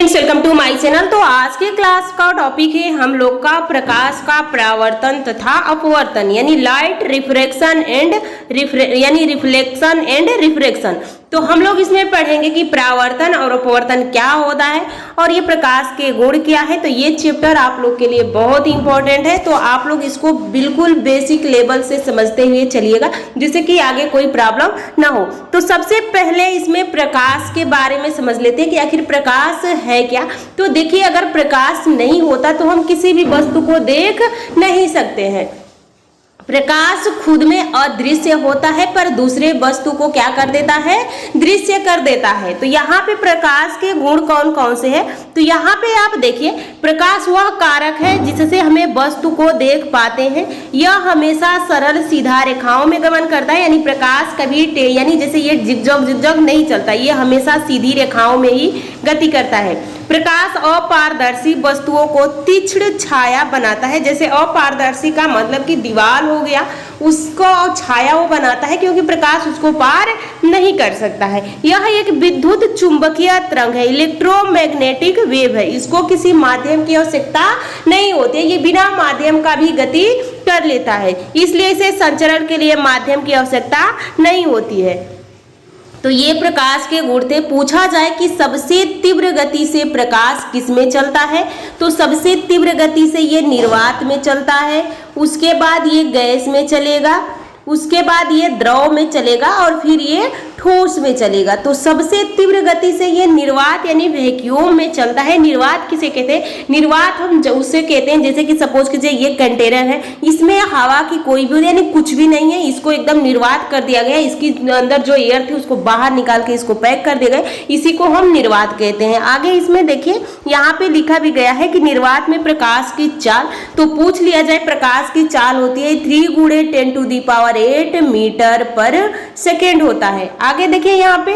Welcome to my channel. तो आज के क्लास का टॉपिक है हम लोग का प्रकाश का परावर्तन तथा अपवर्तन यानी light refraction and reflection and refraction. तो हम लोग इसमें पढ़ेंगे कि परावर्तन और अपवर्तन क्या होता है और ये प्रकाश के गुण क्या है। तो ये चैप्टर आप लोग के लिए बहुत ही इंपॉर्टेंट है, तो आप लोग इसको बिल्कुल बेसिक लेवल से समझते हुए चलिएगा जिससे कि आगे कोई प्रॉब्लम ना हो। तो सबसे पहले इसमें प्रकाश के बारे में समझ लेते हैं कि आखिर प्रकाश है क्या। तो देखिए, अगर प्रकाश नहीं होता तो हम किसी भी वस्तु को देख नहीं सकते हैं। प्रकाश खुद में अदृश्य होता है पर दूसरे वस्तु को क्या कर देता है, दृश्य कर देता है। तो यहाँ पे प्रकाश के गुण कौन कौन से हैं, तो यहाँ पे आप देखिए, प्रकाश वह कारक है जिससे हमें वस्तु को देख पाते हैं। यह हमेशा सरल सीधा रेखाओं में गमन करता है, यानी प्रकाश कभी यानी जैसे ये जिगजैग नहीं चलता, ये हमेशा सीधी रेखाओं में ही गति करता है। प्रकाश अपारदर्शी वस्तुओं को तीक्ष्ण छाया बनाता है। जैसे अपारदर्शी का मतलब कि दीवार हो गया, उसको छाया वो बनाता है क्योंकि प्रकाश उसको पार नहीं कर सकता है। यह एक विद्युत चुंबकीय तरंग है, इलेक्ट्रोमैग्नेटिक वेव है। इसको किसी माध्यम की आवश्यकता नहीं होती है, ये बिना माध्यम का भी गति कर लेता है, इसलिए इसे संचरण के लिए माध्यम की आवश्यकता नहीं होती है। तो ये प्रकाश के गुण थे। पूछा जाए कि सबसे तीव्र गति से प्रकाश किस में चलता है, तो सबसे तीव्र गति से ये निर्वात में चलता है, उसके बाद ये गैस में चलेगा, उसके बाद ये द्रव में चलेगा और फिर ये ठोस में चलेगा। तो सबसे तीव्र गति से ये निर्वात यानी वैक्यूम में चलता है। निर्वात किसे कहते हैं, निर्वात हम उससे कहते हैं जैसे कि सपोज कीजिए ये कंटेनर है, इसमें हवा की कोई भी यानी कुछ भी नहीं है, इसको एकदम निर्वात कर दिया गया, इसके अंदर जो एयर थी उसको बाहर निकाल के इसको पैक कर दिया गया, इसी को हम निर्वात कहते हैं। आगे इसमें देखिए, यहाँ पे लिखा भी गया है कि निर्वात में प्रकाश की चाल, तो पूछ लिया जाए प्रकाश की चाल होती है 3 × 10⁸ मीटर पर सेकेंड होता है। आगे देखिए, यहाँ पे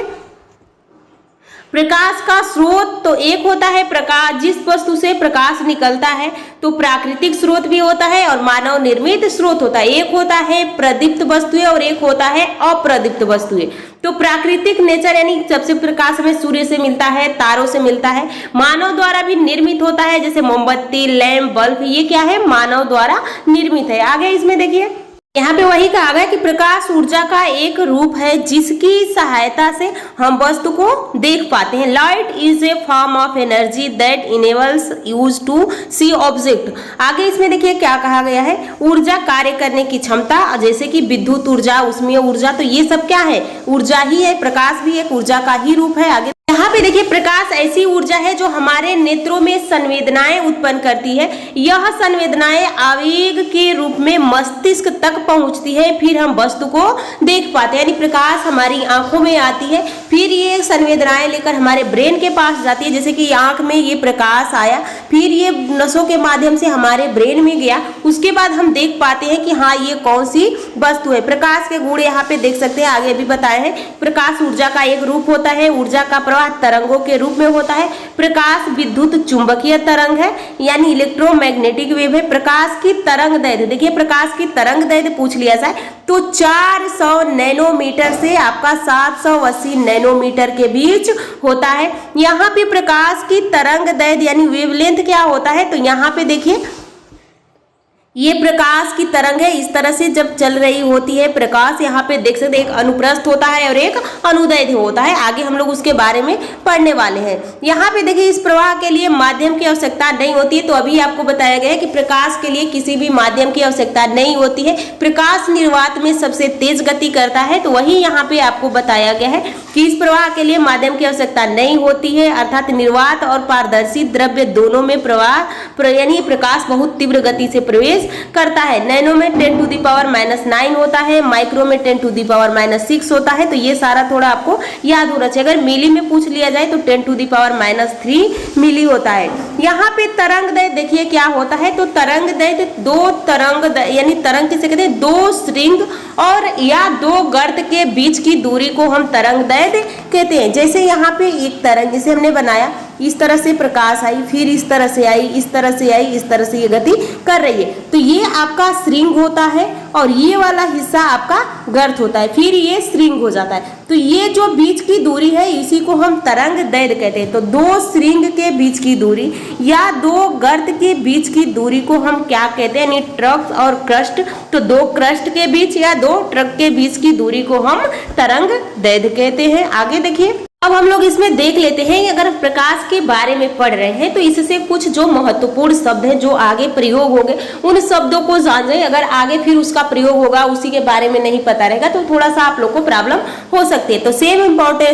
प्रकाश का स्रोत तो एक होता है प्रकाश, जिस वस्तु से प्रकाश निकलता है, तो प्राकृतिक स्रोत भी होता है और मानव निर्मित स्रोत होता है। एक होता है प्रदीप्त वस्तुएं और एक होता है अप्रदीप्त वस्तुएं। तो प्राकृतिक नेचर यानी सबसे प्रकाश हमें सूर्य से मिलता है, तारों से मिलता है, मानव द्वारा भी निर्मित होता है, जैसे मोमबत्ती, लैंप, बल्ब, ये क्या है, मानव द्वारा निर्मित है। आगे इसमें देखिए, यहाँ पे वही कहा गया कि प्रकाश ऊर्जा का एक रूप है जिसकी सहायता से हम वस्तु को देख पाते हैं। Light is a form of energy that enables us to see object. आगे इसमें देखिए क्या कहा गया है, ऊर्जा कार्य करने की क्षमता, जैसे कि विद्युत ऊर्जा, उसमें ऊर्जा, तो ये सब क्या है, ऊर्जा ही है। प्रकाश भी एक ऊर्जा का ही रूप है। आगे यहाँ पे देखिए, प्रकाश ऐसी ऊर्जा है जो हमारे नेत्रों में संवेदनाएं उत्पन्न करती है। यह संवेदनाएं आवेग के रूप में मस्तिष्क तक पहुंचती है, फिर हम वस्तु को देख पाते हैं। यानी प्रकाश हमारी आंखों में आती है, फिर ये संवेदनाएं लेकर हमारे ब्रेन के पास जाती है, जैसे कि आंख में ये प्रकाश आया, फिर ये नसों के माध्यम से हमारे ब्रेन में गया, उसके बाद हम देख पाते हैं कि हाँ ये कौन सी वस्तु है। प्रकाश के गुण यहाँ पे देख सकते हैं, आगे भी बताए हैं। प्रकाश ऊर्जा का एक रूप होता है, ऊर्जा का प्रवाह तरंगों के रूप में होता है। प्रकाश विद्युत चुंबकीय तरंग है यानी इलेक्ट्रोमैग्नेटिक वेव है। प्रकाश की तरंग दैर्घ्य, देखिए प्रकाश की तरंग दैर्घ्य पूछ लिया जाए तो 400 नैनोमीटर से आपका 780 नैनोमीटर के बीच होता है। यहाँ पे प्रकाश की तरंग दैर्घ्य यानी वेवलेंथ क्या होता है, तो यहाँ पे देखिए ये प्रकाश की तरंग है, इस तरह से जब चल रही होती है प्रकाश, यहाँ पे देख सकते हैं एक अनुप्रस्थ होता है और एक अनुदैर्ध्य होता है। आगे हम लोग उसके बारे में पढ़ने वाले हैं। यहाँ पे देखिए, इस प्रवाह के लिए माध्यम की आवश्यकता नहीं होती है, तो अभी आपको बताया गया है कि प्रकाश के लिए किसी भी माध्यम की आवश्यकता नहीं होती है। प्रकाश निर्वात में सबसे तेज गति करता है, तो वही यहाँ पे आपको बताया गया है कि इस प्रवाह के लिए माध्यम की आवश्यकता नहीं होती है, अर्थात निर्वात और पारदर्शी द्रव्य दोनों में प्रवाह यानी प्रकाश बहुत तीव्र गति से प्रवेश करता है। नैनो में 10⁻⁹ होता है, माइक्रो में 10⁻⁻6 होता है। तो ये सारा थोड़ा आपको याद होना चाहिए। अगर मिली में पूछ लिया जाए तो 10⁻³ मिली होता है। यहाँ पे तरंग दैर्घ्य देखिए क्या होता है, तो तरंग दैर्घ्य दो तरंग यानी तरंग किसे कहते हैं, दो स्ट्रिंग और या दो गर्त के बीच की दूरी को हम तरंग दैर्घ्य कहते हैं। जैसे यहाँ पे एक तरंग जिसे हमने बनाया, इस तरह से प्रकाश आई, फिर इस तरह से आई, इस तरह से आई, इस तरह से ये गति कर रही है, तो ये आपका स्ट्रिंग होता है और ये वाला हिस्सा आपका गर्त होता है, फिर ये श्रृंग हो जाता है। तो ये जो बीच की दूरी है इसी को हम तरंग दैर्घ्य कहते हैं। तो दो श्रृंग के बीच की दूरी या दो गर्त के बीच की दूरी को हम क्या कहते हैं, यानी ट्रक और क्रस्ट। तो दो क्रस्ट के बीच या दो ट्रक के बीच की दूरी को हम तरंग दैर्घ्य कहते हैं। आगे देखिए, अब हम लोग इसमें देख लेते हैं, अगर प्रकाश के बारे में पढ़ रहे हैं तो इससे कुछ जो महत्वपूर्ण शब्द हैं जो आगे प्रयोग होंगे उन शब्दों को जान जाए। अगर आगे फिर उसका प्रयोग होगा उसी के बारे में नहीं पता रहेगा तो थोड़ा सा आप लोग को प्रॉब्लम हो सकती है। तो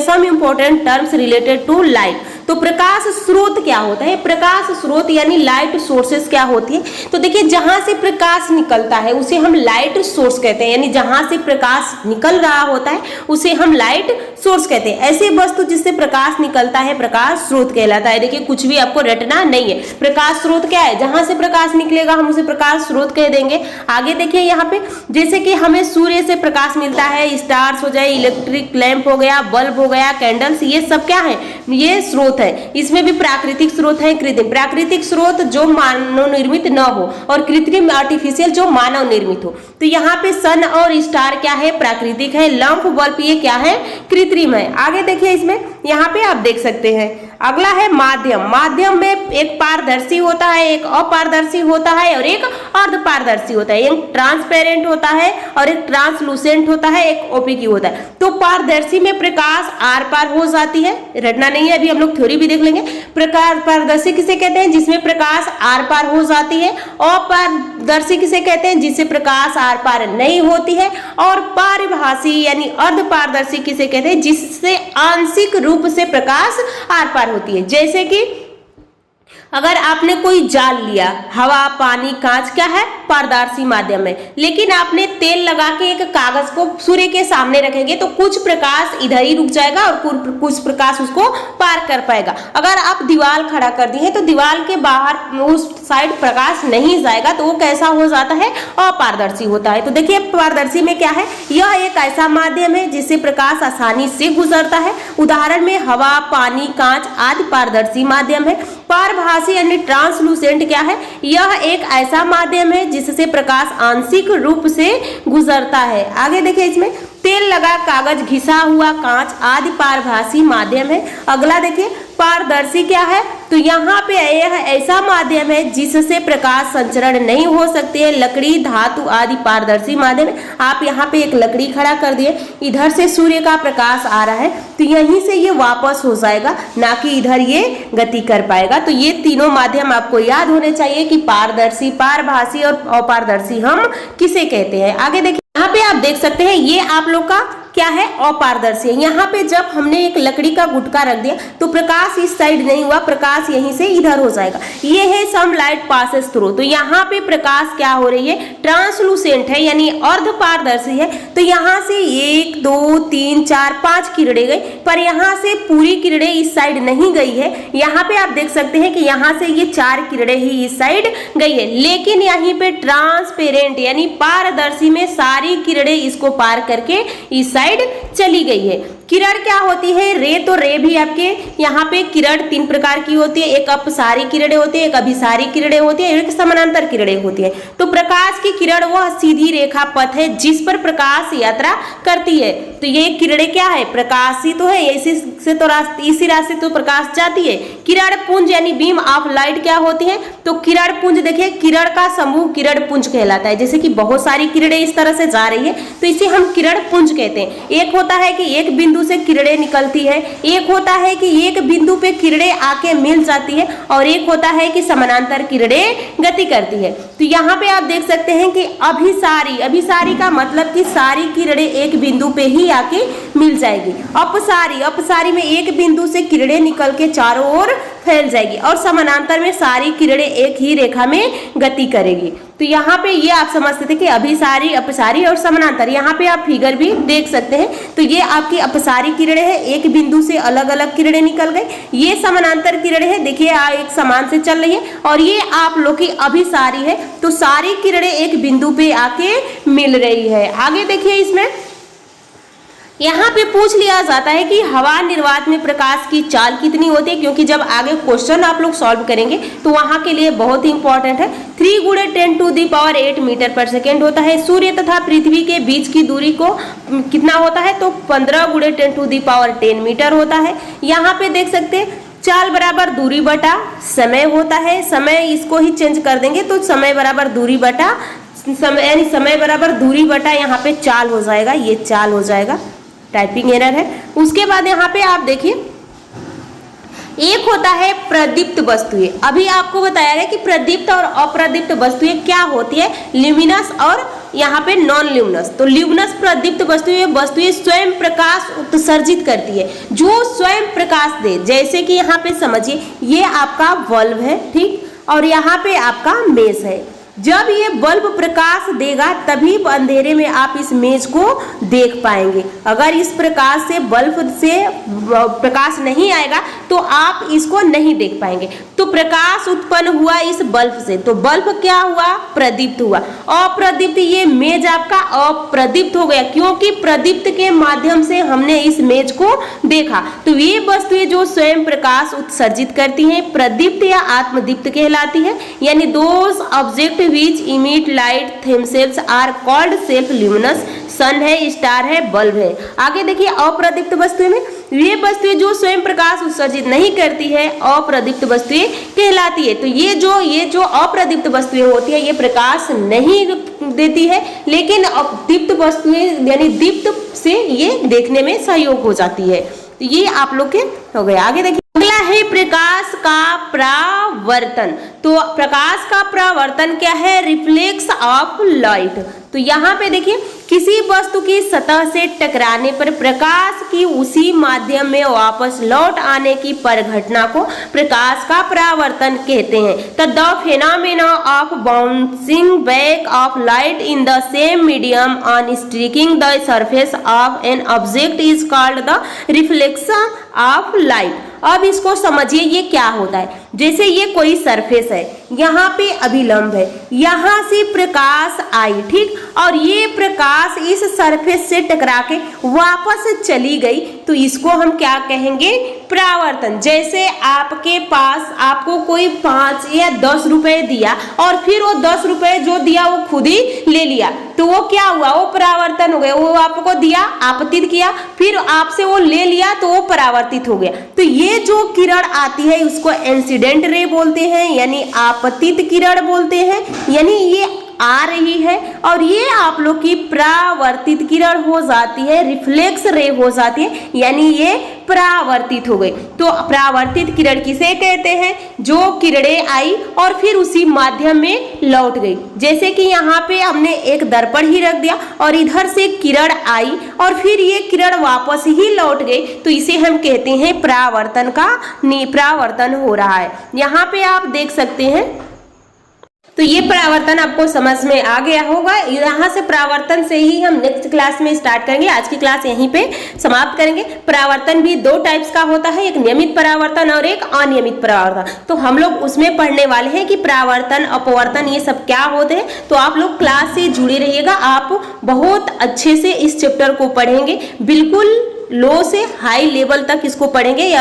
some important terms related to light. तो प्रकाश स्रोत क्या होता है, प्रकाश स्रोत यानी लाइट सोर्सेस क्या होती है। तो देखिए, जहां से प्रकाश निकलता है उसे हम लाइट सोर्स कहते हैं, यानी जहां से प्रकाश निकल रहा होता है उसे हम लाइट सोर्स कहते हैं। ऐसे वस्तु जिससे प्रकाश निकलता है प्रकाश स्रोत कहलाता है। देखिए, कुछ भी आपको रटना नहीं है। प्रकाश स्रोत क्या है, जहां से प्रकाश निकलेगा हम उसे प्रकाश स्रोत कह देंगे। आगे देखिए, यहाँ पे जैसे कि हमें सूर्य से प्रकाश मिलता है, स्टार्स हो जाए, इलेक्ट्रिक लैंप हो गया, बल्ब हो गया, कैंडल्स, ये सब क्या है, ये स्रोत है। इसमें भी प्राकृतिक स्रोत है, कृत्रिम। प्राकृतिक स्रोत जो मानव निर्मित न हो और कृत्रिम आर्टिफिशियल जो मानव निर्मित हो। तो यहाँ पे सन और स्टार क्या है, प्राकृतिक है। लैंप बल्ब ये क्या है, कृत्रिम है। आगे देखिए, इसमें यहाँ पे आप देख सकते हैं, अगला है माध्यम। माध्यम में एक पारदर्शी होता है, एक अपारदर्शी होता है और एक अर्धपारदर्शी होता है। एक ट्रांसपेरेंट होता है और एक ट्रांसलूसेंट होता है, एक ओपेक होता है। तो पारदर्शी में प्रकाश आर पार हो जाती है, रटना नहीं है, अभी हम लोग थ्योरी भी देख लेंगे। प्रकाश पारदर्शी किसे कहते हैं, जिसमें प्रकाश आर पार हो जाती है। अपारदर्शी किसे कहते हैं, जिससे प्रकाश आर पार नहीं होती है। और पारभासी यानी अर्धपारदर्शी किसे कहते हैं, जिससे आंशिक रूप से प्रकाश आर पार होती है। जैसे कि अगर आपने कोई जाल लिया, हवा, पानी, कांच क्या है, पारदर्शी माध्यम है। लेकिन आपने तेल लगा के एक कागज को सूर्य के सामने रखेंगे तो कुछ प्रकाश इधर ही रुक जाएगा और कुछ प्रकाश उसको पार कर पाएगा। अगर आप दीवार खड़ा कर दी है तो दीवार के बाहर उस साइड प्रकाश नहीं जाएगा, तो वो कैसा हो जाता है, अपारदर्शी होता है। तो देखिए, पारदर्शी में क्या है, यह एक ऐसा माध्यम है जिससे प्रकाश आसानी से गुजरता है। उदाहरण में हवा, पानी, कांच आदि पारदर्शी माध्यम है। पारभासी यानी ट्रांसलूसेंट क्या है, यह एक ऐसा माध्यम है जिससे प्रकाश आंशिक रूप से गुजरता है। आगे देखिए, इसमें तेल लगा कागज, घिसा हुआ कांच आदि पारभासी माध्यम है। अगला देखिए, पारदर्शी क्या है, तो यहाँ पे यह ऐसा माध्यम है जिससे प्रकाश संचरण नहीं हो सकती है। लकड़ी, धातु आदि पारदर्शी माध्यम है। आप यहाँ पे एक लकड़ी खड़ा कर दिए, इधर से सूर्य का प्रकाश आ रहा है तो यहीं से ये वापस हो जाएगा, ना कि इधर ये गति कर पाएगा। तो ये तीनों माध्यम आपको याद होने चाहिए कि पारदर्शी, पारभासी और अपारदर्शी हम किसे कहते हैं। आगे देखिए, यहाँ पे आप देख सकते हैं, ये आप लोग का क्या है, अपारदर्शी। यहाँ पे जब हमने एक लकड़ी का गुटका रख दिया तो प्रकाश इस साइड नहीं हुआ, प्रकाश यहीं से इधर हो जाएगा। ये है सम लाइट पासेस थ्रू। तो यहाँ पे प्रकाश क्या हो रही है, ट्रांसलूसेंट है यानी अर्धपारदर्शी है। तो यहाँ से 1 2 3 4 5 किरणें गई, पर यहाँ से पूरी किरणें इस साइड नहीं गई है। यहाँ पे आप देख सकते हैं कि यहाँ से ये 4 किरणें ही इस साइड गई है। लेकिन यहीं पे ट्रांसपेरेंट यानी पारदर्शी में सारी किरणें इसको पार करके इस साइड चली गई है। किरण क्या होती है, रे। तो रे भी आपके यहाँ पे किरण 3 प्रकार की होती है। एक अपसारी किरणें होती है, एक अभिसारी किरणें होती है, एक समानांतर किरणें होती है। तो प्रकाश की किरण वह सीधी रेखा पथ है जिस पर प्रकाश यात्रा करती है। तो ये किरणें क्या है, प्रकाशी तो है, इसी रास्ते तो प्रकाश जाती है। किरण पुंज यानी बीम ऑफ लाइट क्या होती है, तो किरण पुंज देखिए, किरण का समूह किरण पुंज कहलाता है। जैसे कि बहुत सारी किरणें इस तरह से जा रही है तो इसे हम किरण पुंज कहते हैं। एक होता है कि एक बिंदु से किरणें निकलती है, एक होता है कि एक बिंदु पे किरणें आके मिल जाती है, और एक होता है कि समानांतर किरणें गति करती है। तो यहाँ पे आप देख सकते हैं कि अभिसारी, अभिसारी का मतलब कि सारी किरणें एक बिंदु पे ही आके मिल जाएगी। अपसारी, अपसारी में एक बिंदु से किरणें निकल के चारों ओर फैल जाएगी, और समानांतर में सारी किरणें एक ही रेखा में गति करेगी। तो यहाँ पे ये आप समझते थे कि अभिसारी, अपसारी और समानांतर। यहाँ पे आप फिगर भी देख सकते हैं। तो ये आपकी अपसारी किरणें हैं, एक बिंदु से अलग अलग किरणें निकल गई। ये समानांतर किरणें हैं, देखिए एक समान से चल रही है। और ये आप लोग की अभिसारी है, तो सारी किरणें एक बिंदु पे आके मिल रही है। आगे देखिए, इसमें यहाँ पे पूछ लिया जाता है कि हवा निर्वात में प्रकाश की चाल कितनी होती है, क्योंकि जब आगे क्वेश्चन आप लोग सॉल्व करेंगे तो वहां के लिए बहुत ही इंपॉर्टेंट है। 3 × 10⁸ मीटर पर सेकेंड होता है। सूर्य तथा पृथ्वी के बीच की दूरी को कितना होता है, तो 15 × 10⁻10 मीटर होता है। यहाँ पे देख सकते हैं चाल बराबर दूरी बटा समय होता है। समय इसको ही चेंज कर देंगे तो समय बराबर दूरी बटा समय, यानी समय बराबर दूरी बटा यहाँ पे चाल हो जाएगा, ये चाल हो जाएगा, टाइपिंग एरर है। उसके बाद यहाँ पे आप देखिए एक होता है प्रदीप्त वस्तुएं। अभी आपको बताया गया कि प्रदीप्त और अप्रदीप्त वस्तुएं क्या होती है, ल्यूमिनस और यहाँ पे नॉन ल्यूमिनस। तो ल्यूमिनस प्रदीप्त वस्तुएं स्वयं प्रकाश उत्सर्जित करती है, जो स्वयं प्रकाश दे। जैसे कि यहाँ पे समझिए ये आपका बल्ब है, ठीक, और यहाँ पे आपका मेज है। जब ये बल्ब प्रकाश देगा तभी अंधेरे में आप इस मेज को देख पाएंगे। अगर इस प्रकाश से बल्ब से प्रकाश नहीं आएगा तो आप इसको नहीं देख पाएंगे। तो प्रकाश उत्पन्न हुआ इस बल्ब से, तो बल्ब क्या हुआ, प्रदीप्त हुआ। अप्रदीप्त, ये मेज आपका अप्रदीप्त हो गया, क्योंकि प्रदीप्त के माध्यम से हमने इस मेज को देखा। तो ये वस्तुएं जो स्वयं प्रकाश उत्सर्जित करती हैं प्रदीप्त या आत्मदीप्त कहलाती है। यानी those object which emit light themselves are called self luminous। सन है, स्टार है, बल्ब है। आगे देखिए अप्रदीप्त वस्तुएं में ये वस्तुएं जो स्वयं प्रकाश उत्सर्जित नहीं करती है अप्रदीप्त वस्तुएं कहलाती है। तो ये जो अप्रदीप्त वस्तुएं होती है ये प्रकाश नहीं देती है, लेकिन दीप्त वस्तुएं यानी दीप्त से ये देखने में सहयोग हो जाती है। तो ये आप लोग के हो गया। आगे देखिए अगला है प्रकाश का परावर्तन। तो प्रकाश का परावर्तन क्या है, रिफ्लेक्स ऑफ लाइट। तो यहाँ पे देखिए किसी वस्तु की सतह से टकराने पर प्रकाश की उसी माध्यम में वापस लौट आने की परिघटना को प्रकाश का परावर्तन कहते हैं। The phenomena of bouncing back of light in the same medium on streaking the surface of an object is called the reflection of light. अब इसको समझिए ये क्या होता है। जैसे ये कोई सरफेस है, यहाँ पे अभिलंब है, यहाँ से प्रकाश आई, ठीक, और ये प्रकाश इस सरफेस से टकरा के वापस चली गई, तो इसको हम क्या कहेंगे, परावर्तन। जैसे आपके पास आपको कोई 5 या 10 रुपए दिया और फिर वो 10 रुपए जो दिया वो खुद ही ले लिया, तो वो क्या हुआ, वो परावर्तन हो गया। वो आपको दिया, आपतित किया, फिर आपसे वो ले लिया तो वो परावर्तित हो गया। तो ये जो किरण आती है उसको इंसिडेंट रे बोलते हैं, यानी आपतित किरण बोलते हैं। यानी ये आ रही है और ये आप लोग की परावर्तित किरण हो जाती है, रिफ्लेक्स रे हो जाती है, यानी ये परावर्तित हो गई। तो परावर्तित किरण किसे कहते हैं, जो किरणें आई और फिर उसी माध्यम में लौट गई। जैसे कि यहाँ पे हमने एक दर्पण ही रख दिया और इधर से किरण आई और फिर ये किरण वापस ही लौट गई, तो इसे हम कहते हैं परावर्तन परावर्तन हो रहा है। यहाँ पे आप देख सकते हैं। तो ये परावर्तन आपको समझ में आ गया होगा। यहाँ से परावर्तन से ही हम नेक्स्ट क्लास में स्टार्ट करेंगे। आज की क्लास यहीं पे समाप्त करेंगे। परावर्तन भी 2 टाइप्स का होता है, एक नियमित परावर्तन और एक अनियमित परावर्तन। तो हम लोग उसमें पढ़ने वाले हैं कि परावर्तन, अपवर्तन ये सब क्या होते हैं। तो आप लोग क्लास से जुड़े रहिएगा, आप बहुत अच्छे से इस चैप्टर को पढ़ेंगे, बिल्कुल लो से हाई लेवल तक इसको पढ़ेंगे।